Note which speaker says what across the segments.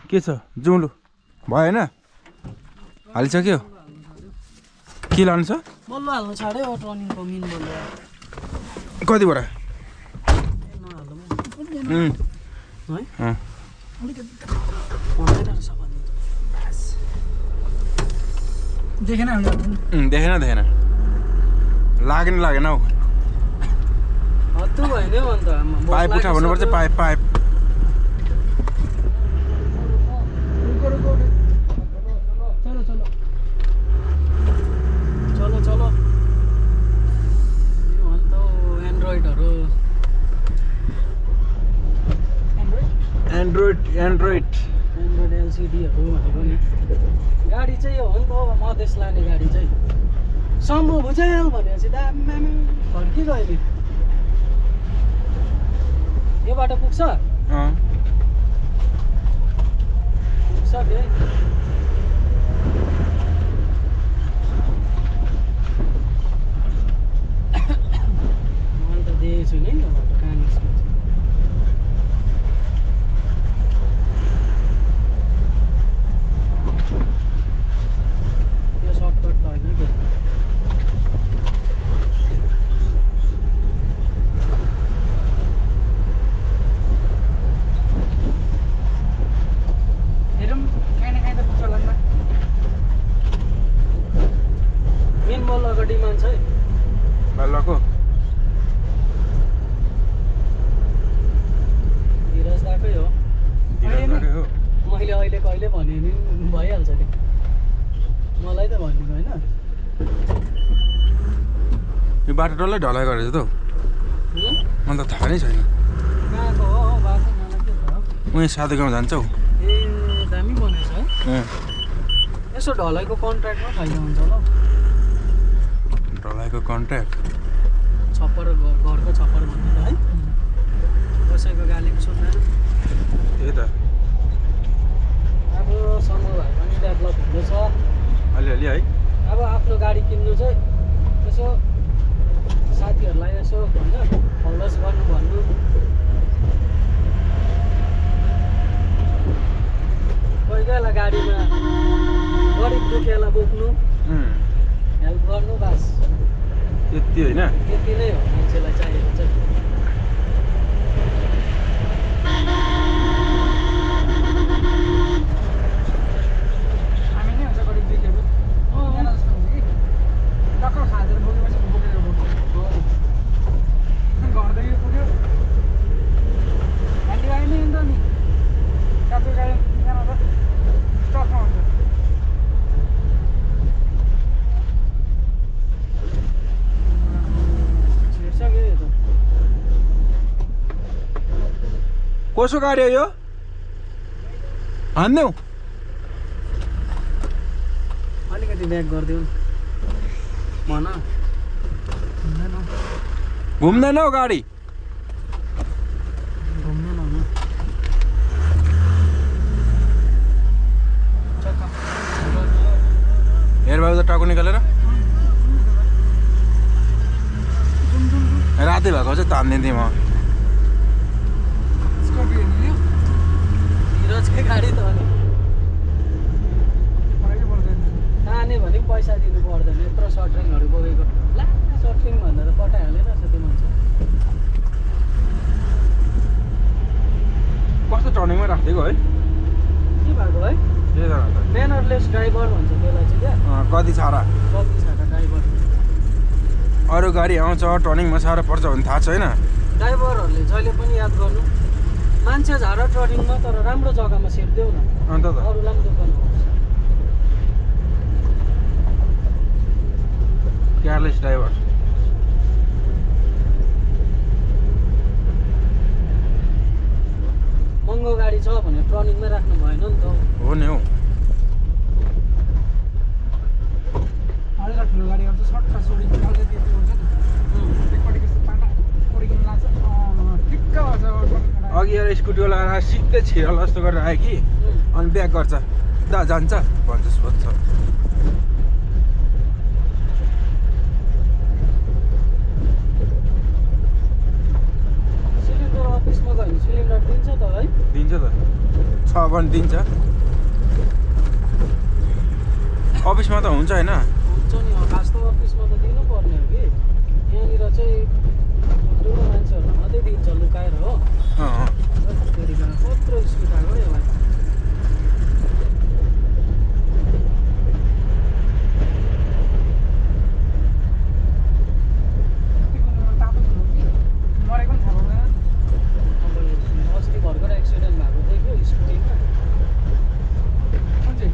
Speaker 1: के छ जुम्लु भएन हालिसक्यो के लानु छ
Speaker 2: बल्ल हाल्नु छाड्यो टर्निङको मिन बल्ल
Speaker 1: कति बडा
Speaker 2: देखेन
Speaker 1: देखेन लागेन हौ
Speaker 2: हत्तु भयो नि अन्त
Speaker 1: पाइप उठा भन्नुपर्छ पाइप
Speaker 2: चलो अन्त एन्ड्रोइडहरू
Speaker 1: एन्ड्रोइड
Speaker 2: एलसिडीहरू भनेको नि गाडी चाहिँ हो नि त अब मधेस लाने गाडी चाहिँ सम्भव भुजेल भनेपछि त आम्मामा फर्किगयो नि यो बाटो पुग्छ पुग्छ के मैले त देखेको छु नि यो बाटो कहाँ निस्किन्छ यो सर्टकट त होइन के डिमान्ड छ है
Speaker 1: बल्लको
Speaker 2: धीरज दाकै हो मैले अहिले कहिले भने नि भइहाल्छ नि मलाई त भनेको होइन
Speaker 1: यो बाटो डल्लै ढलाइ गरेछ त मलाई त थाहा नै छैन
Speaker 2: कहाँको हो बाटो मलाई के थाहा
Speaker 1: उहीँ साधु गाउँ जान्छ हौ
Speaker 2: ए दामी बनेछ है यसो ढलाइको कन्ट्र्याक्टमा फाइदा हुन्छ ल
Speaker 1: ढलाइको कन्ट्र्याक्ट
Speaker 2: छप्पर घरको छप्पर भन्ने त है कसैको गाली पनि सुन्दैन
Speaker 1: त्यही त
Speaker 2: अब समूह भए पनि डेभलप हुँदैछ
Speaker 1: अलिअलि है
Speaker 2: अब आफ्नो गाडी किन्नु चाहिँ यसो साथीहरूलाई यसो होइन फलोस गर्नु भन्नु कोही कोही बेला गाडीमा गरिब दुखियालाई बोक्नु हेल्प गर्नु बास
Speaker 1: त्यति होइन
Speaker 2: त्यति नै हो मान्छेलाई चाहिएको चाहिँ हामी नै हुन्छ गरिब दुखियाहरू यहाँ जस्तो हुन्छ कि टक्कर खाँदेर बोकेपछि बोकेर बोक्नु घरदेखि पुग्यो गाडी गाडी नै हुन्छ नि काजु गाडी यहाँ त स्टकमा हुन्छ
Speaker 1: कसो गाडी हो यो हान्देऊ
Speaker 2: अलिकति ब्याक गरिदेऊ भन
Speaker 1: घुम्दैन हौ गाडी
Speaker 2: घुम्दैन हुन
Speaker 1: हेर बाबु त टाकु निकालेर रातै भएको चाहिँ तान्दिन्थेँ म
Speaker 2: धीरजकै गाडी त अनि ताने भने पनि पैसा दिनु पर्दैन यत्रो सर्टरिङहरू बोकेको ला सर्टरिङ भन्दा त पठाइहालेन रहेछ त्यो मान्छे
Speaker 1: कस्तो टर्निङमा राखिदिएको है
Speaker 2: के भएको है म्यानरलेस ड्राइभर भन्छ त्यसलाई चाहिँ क्या
Speaker 1: कति छाडा
Speaker 2: ड्राइभर
Speaker 1: अरू गाडी आउँछ टर्निङमा साह्रो पर्छ भने थाहा छैन
Speaker 2: ड्राइभरहरूले जहिले पनि याद गर्नु मान्छे झाडा टर्निङमा तर राम्रो जग्गामा सेप्देऊ न
Speaker 1: अन्त त
Speaker 2: अरूलाई पनि दोकान
Speaker 1: केयरलेस ड्राइभर
Speaker 2: महँगो गाडी छ भने टर्निङमै राख्नु भएन नि त
Speaker 1: हो नि हौ
Speaker 2: अलिकति ठुलो गाडीहरू चाहिँ सर्टमा सोडिन्छ अलिकति हुन्छ नि एकपट्टि पाटा ओडिकन लाग्छ ठिक्क भन्छ
Speaker 1: अघि एउटा स्कुटीवाला आएर सिधै छिरल जस्तो गरेर आयो कि अनि ब्याक गर्छ दा जान्छ भन्छ सोध्छ
Speaker 2: सिलिन्डर अफिसमा गयो भने सिलिन्डर दिन्छ त है
Speaker 1: दिन्छ त छ भने दिन्छ अफिसमा त हुन्छ होइन
Speaker 2: हुन्छ नि खास त अफिसमा त दिनु पर्ने हो कि यहाँनिर चाहिँ ठुलो मान्छेहरूलाई मात्रै दिन्छ लुकाएर हो फेरि कत्रो स्पिड आएको यो भाइ मरेको पनि थाहा पाउँदैन अस्ति भर्खर एक्सिडेन्ट भएको थियो कि स्कुटीमा कुन चाहिँ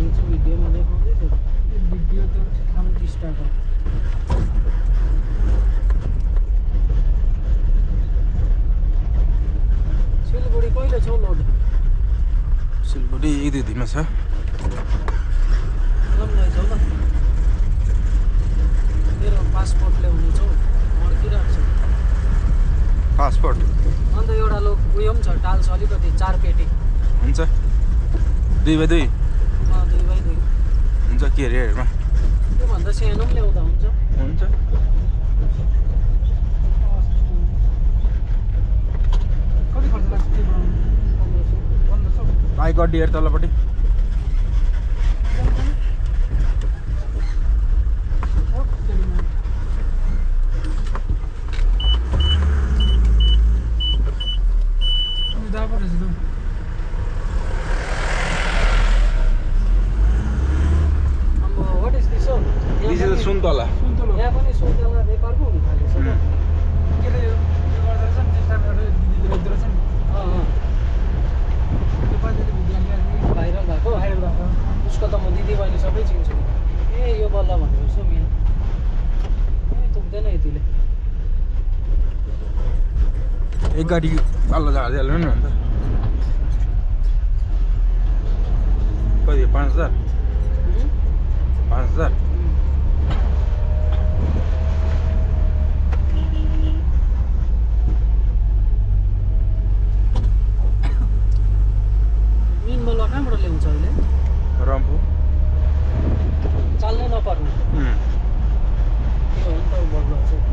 Speaker 2: यो चाहिँ भिडियोमा देखाउँदै थियो यो भिडियो त हाम्रो टिस्टाको सिलगढी कहिले छौ लोड
Speaker 1: सिलगढी 1-2 दिनमा छ
Speaker 2: ल लैजाऊ ल मेरो पासपोर्ट ल्याउनु छौ अड्किरहेको छ
Speaker 1: पासपोर्ट
Speaker 2: अन्त एउटा लोक उयो पनि छ टाल्छ अलिकति 4 पेटी
Speaker 1: हुन्छ 2x2
Speaker 2: 2x2
Speaker 1: हुन्छ के अरे हेरमा
Speaker 2: त्योभन्दा सानो पनि ल्याउँदा हुन्छ
Speaker 1: हुन्छ
Speaker 2: कति खर्च लाग्छ त्यो बनाउनु 1500
Speaker 1: आई गड्डी हेर तलपट्टि सुन्तला
Speaker 2: यहाँ पनि सुन्तला व्यापार पो हुनु थालेछ त केले यो गर्दो रहेछ नि टिस्टामा एउटा दिदीले बेच्दो रहेछ नि त्यो पाइले भिडियो ल्याएको भाइरल भएको उसको त म दिदी बहिनी सबै चिन्छु ए यो बल्ल भनेको यसो मिल ए पुग्दैन यतिले
Speaker 1: एक गाडी पाल्लो झारिहाल्नु नि अन्त कति 5000 5000 कहाँबाट ल्याउँछ अहिले रम्फू
Speaker 2: चाल्नै नपर्ने त्यो हो नि त बल्ल चाहिँ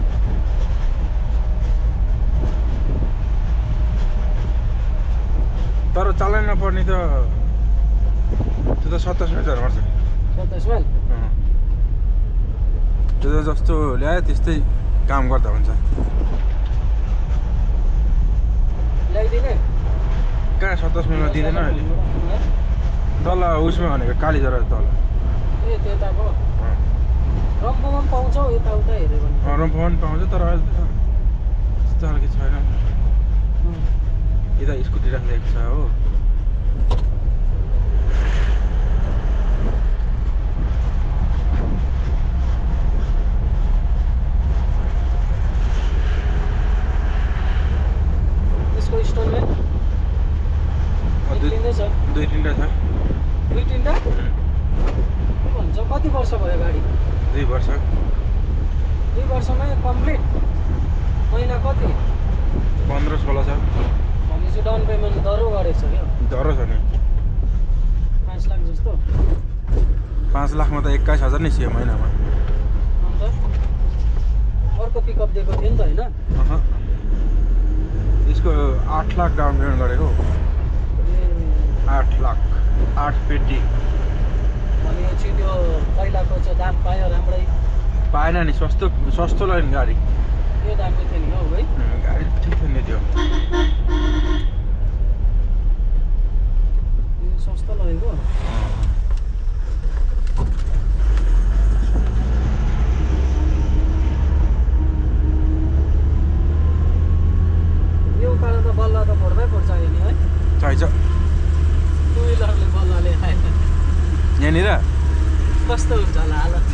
Speaker 1: तर चाल्नै नपर्ने त त्यो त 27 मिटर पर्छ
Speaker 2: 27 माइल
Speaker 1: त्यो त जस्तो ल्यायो त्यस्तै काम गर्दा हुन्छ
Speaker 2: ल्याइदिने
Speaker 1: कहाँ 27 मिलमा दिँदैन अहिले तल उसमा भनेको कालीझरा तल
Speaker 2: ए त्यताको रम्फूमा पनि पाउँछौ यताउता हेऱ्यो भने
Speaker 1: रम्फूमा पनि पाउँछ तर अहिले त त्यस्तो खालको छैन यता स्कुटी राखिदिएको छ हो
Speaker 2: यसको इन्स्टलमेन्ट
Speaker 1: दुई तिनवटा छ
Speaker 2: दुई तिनवटा भन्छ कति वर्ष भयो गाडी
Speaker 1: 2 वर्ष
Speaker 2: 2 वर्षमै कम्प्लिट महिना कति
Speaker 1: 15-16 छ
Speaker 2: भनेपछि डाउन पेमेन्ट दरो गरेको छ क्या
Speaker 1: डर छ नि
Speaker 2: 5 लाख जस्तो
Speaker 1: 5 लाखमा त 21,000 नै थियो महिनामा
Speaker 2: अन्त अर्को पिकअप दिएको थियो नि त होइन
Speaker 1: यसको 8 लाख डाउन पेमेन्ट गरेको 8 लाख 8 पेटी
Speaker 2: भनेपछि त्यो पहिलाको चाहिँ दाम पायो राम्रै
Speaker 1: पाएन नि सस्तो लाग्यो नि गाडी
Speaker 2: यो दामी थियो नि हौ है
Speaker 1: गाडी ठिक थियो नि त्यो
Speaker 2: सस्तो लगेको यो उकालो त बल्ल त फोर्दै पर्छ नि है
Speaker 1: चाहिन्छ
Speaker 2: 2 व्हिलरले बल्लले खाएन
Speaker 1: यहाँनिर
Speaker 2: कस्तो हुन्छ होला हालत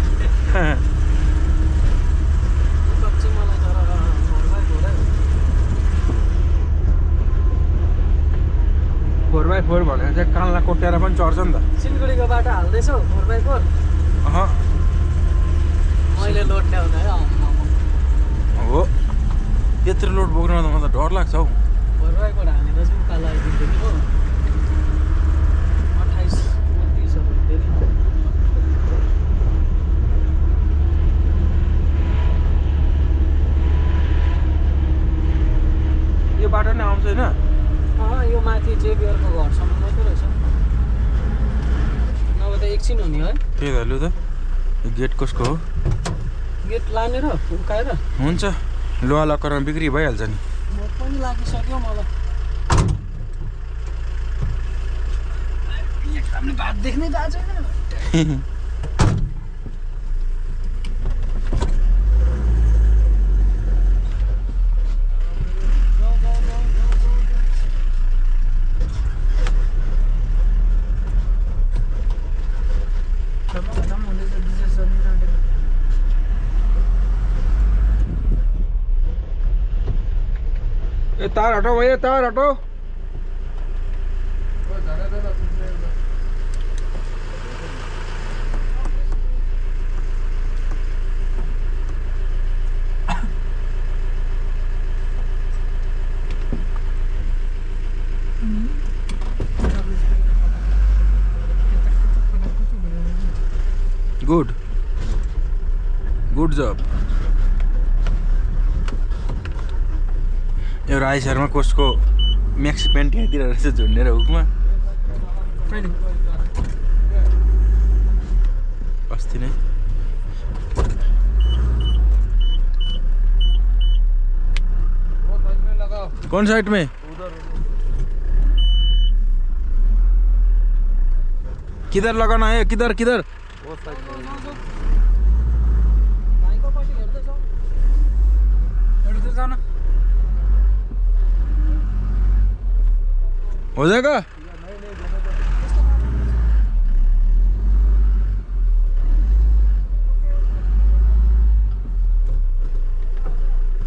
Speaker 2: कच्ची मलाई तर फोर्दै फोरै
Speaker 1: 4x4 भनेको चाहिँ कानलाई कोट्याएर पनि चढ्छ नि त
Speaker 2: सिलगढीको बाटो हाल्दैछौ 4x4 मैले लोड ल्याउँदा है
Speaker 1: हो त्यत्रो लोड बोक्न त मलाई डर लाग्छ हौ
Speaker 2: 4x4 हालेर चाहिँ उकालो आइदिन्थ्यो नि हो 28 29 फेरि यो
Speaker 1: बाटो नै आउँछ होइन
Speaker 2: यो माथि जेबियरको घरसम्म एकछिन हो नि है
Speaker 1: त्यही त लु त यो गेट कसको हो
Speaker 2: गेट लानेर उकाएर
Speaker 1: हुन्छ लोहा लक्करमा बिक्री भइहाल्छ नि
Speaker 2: म पनि लागिसक्यो मलाई एकदमै भात देख्नै थाहा छैन
Speaker 1: ए तार हटाओ भैया तार हटाओ गुड गुड जब यो राई शर्मा कोचको म्याक्स प्यान्ट यहाँतिर रहेछ झुन्डेर हुकमा अस्ति नै कौन साइड में किधर लगाना है किधर किधर हो जाएगा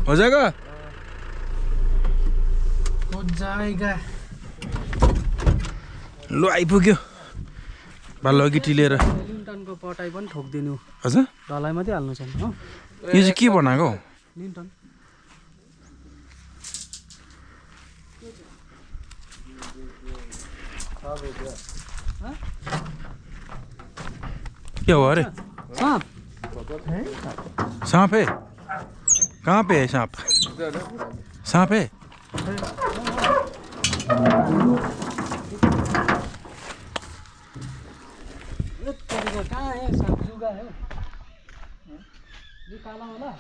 Speaker 1: हो जाएगा
Speaker 2: हो जाएगा
Speaker 1: लो आइपुग्यो बाल गिटी लिएर
Speaker 2: लिन्टनको पटाइ पनि ठोकिदिनु
Speaker 1: हजुर
Speaker 2: ढलाई मात्रै हाल्नु छ हो
Speaker 1: यो चाहिँ के बनाएको
Speaker 2: लिन्टन
Speaker 1: क्या हुआ अरे
Speaker 2: सांप
Speaker 1: सांप है कहाँ पे है सांप सांप है
Speaker 2: कहाँ है सांप जुगा है ये काला वाला